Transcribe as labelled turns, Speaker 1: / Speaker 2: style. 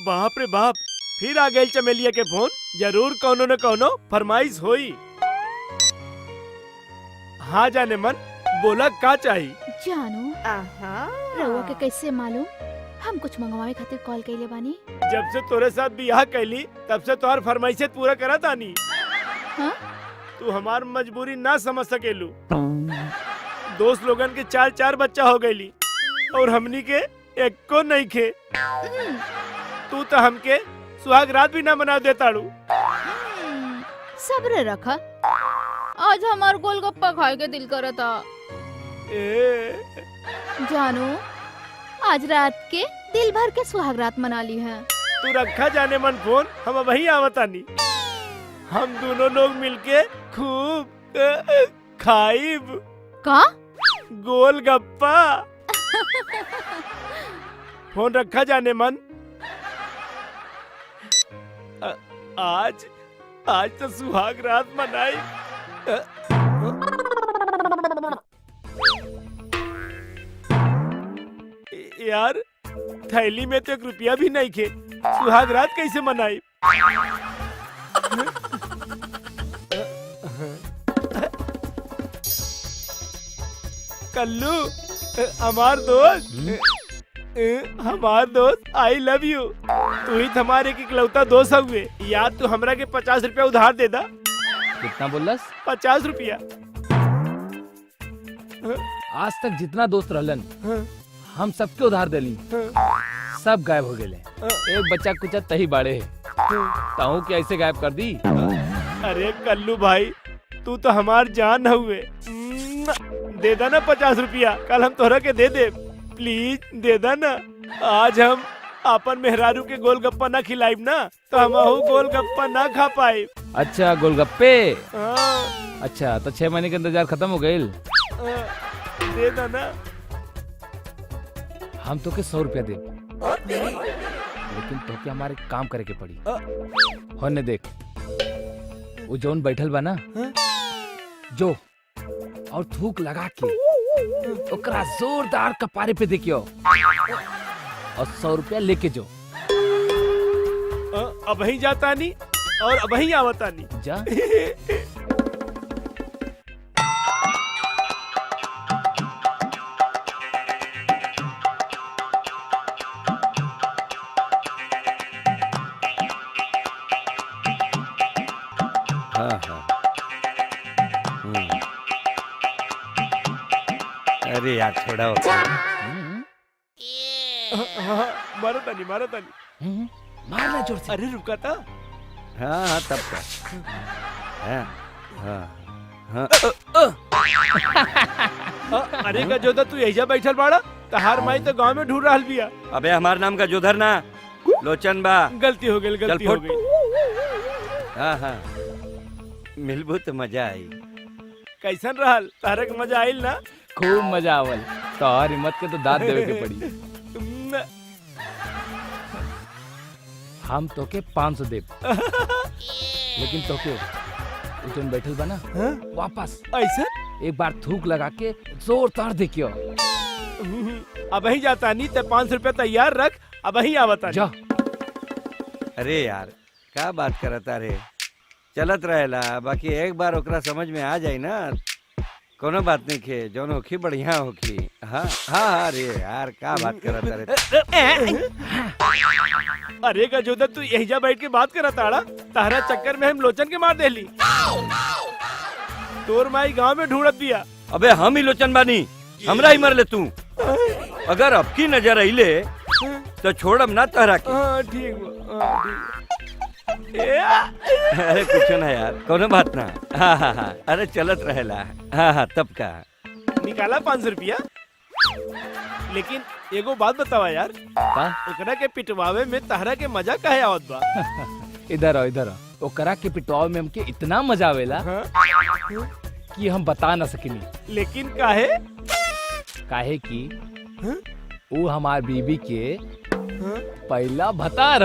Speaker 1: बाप रे बाप, फिर आ गई चमेलिया के फोन। जरूर कोनो न कोनो फरमाइश होई। हाँ जाने मन, बोला का चाहिए?
Speaker 2: जानू रउआ के कैसे मालूम हम कुछ मंगवावे खातिर कॉल कइले बानी?
Speaker 1: जब से तोरे साथ बियाह कैली तब से तोहर फरमाइशें पूरा करा तानी।
Speaker 2: हाँ?
Speaker 1: तू हमार मजबूरी ना समझ सकेलू। दोस्त लोगन के 4 बच्चा हो गईली और हमनी के एको नहीं खे। तू तो हमके सुहाग रात भी ना मना देताड़ू।
Speaker 2: सब्र रखा, आज हमार गोलगप्पा खाए के दिल करता। जानू आज रात के दिल भर के सुहाग रात मना ली है।
Speaker 1: तू रखा जाने मन फोन, हम वही आवतानी। हम दोनों लोग मिलके खूब खाइब
Speaker 2: का
Speaker 1: गोलगप्पा। फोन रखा जाने मन। आज तो सुहाग रात मनाई। यार थैली में तो 1 रुपया भी नहीं खे, सुहाग रात कैसे मनाई? कल्लू हमार दोस्त आई लव यू। तू ही हमारे एक इकलौता दोस्त हुए। यार तू हमरा के 50 रुपया उधार दे दा।
Speaker 3: कितना बोलस?
Speaker 1: 50 रुपया।
Speaker 3: आज तक जितना दोस्त रहलन हम सबके उधार देली, सब गायब हो गए। एक बच्चा कुछ तही बाड़े है, ताऊ के ऐसे गायब कर दी।
Speaker 1: अरे कल्लू भाई, तू तो हमार जान हुए। दे दा ना 50 रुपया, कल हम तोहरा के दे दे। प्लीज दे दा ना। आज हम अपन मेहरारू के गोलगप्पा ना खिलाइब ना तो हम गोलगप्पा ना खा पाए।
Speaker 3: अच्छा गोलगप्पे।
Speaker 1: हाँ।
Speaker 3: अच्छा तो 6 महीने के इंतजार खत्म हो गए।
Speaker 1: दे दा ना।
Speaker 3: हम तो के 100 रुपया दे, लेकिन तो के हमारे काम करे के पड़ी। होने देख, वो जोन बैठल बा ना, जो और थूक लगा के ओकरा जोरदार कपारे पे देखियो और 100 रुपया लेके जो।
Speaker 1: अब ही जाता नहीं और अब ही आवता नहीं।
Speaker 3: जा।
Speaker 4: अरे यार छोड़ा।
Speaker 1: मारो तानी।
Speaker 3: मारना जोर से।
Speaker 1: अरे रुका था।
Speaker 4: हाँ तब का।
Speaker 1: अरे का जोधा तू यही बैठल बाड़ा, तहार माई तो गांव में ढूंढ रहल बिया।
Speaker 4: अबे हमार नाम का जोधर ना, लोचन बा।
Speaker 1: गलती हो गई।
Speaker 4: हाँ मिलबू तो मजा आई।
Speaker 1: कैसन रहल? तारा के मजा आइल ना?
Speaker 3: खूब मजा आवल। तो और हिम्मत के तो दाद देवे के पड़ी। हम तो के 500 देब, लेकिन तो के उजन बैठल बना वापस
Speaker 1: ऐसा
Speaker 3: एक बार थूक लगा के जोरदार देखियो।
Speaker 1: अब ही जाता नहीं तो 500 रुपया तैयार रख। अब ही आवता
Speaker 3: जा।
Speaker 4: अरे यार क्या बात करता रे, चलत रहेला। बाकी एक बार ओकरा समझ में आ जाए ना, कोनो बात नहीं खे, जौन होखी बढ़िया होखी। हाँ अरे यार क्या बात करता रे।
Speaker 1: अरे का जोधा तू यही जा बैठ के बात करा ताड़ा, तारा चक्कर में हम लोचन के मार देली। तोर माई गांव में ढूंढत दिया।
Speaker 4: अबे हम ही लोचन बानी, हमरा ही मर ले तू। अगर अब की नजर आइले तो छोड़म ना तहरा के।
Speaker 1: ठीक।
Speaker 4: अरे कुछ ना यार, कोनो बात ना। हाँ अरे चलत रहेला। हाँ तब का
Speaker 1: निकाला 500 रुपया। लेकिन एगो बात बतावा यार, ओकरा के पिटवावे में तहरा के मजा काहे आवत बा?
Speaker 3: इधर आओ। ओकरा के पिटवावे में हमके इतना मजा आवेला कि हम बता ना सकिनी।
Speaker 1: लेकिन काहे?
Speaker 3: काहे कि वो हमार बीबी के पहला भतार।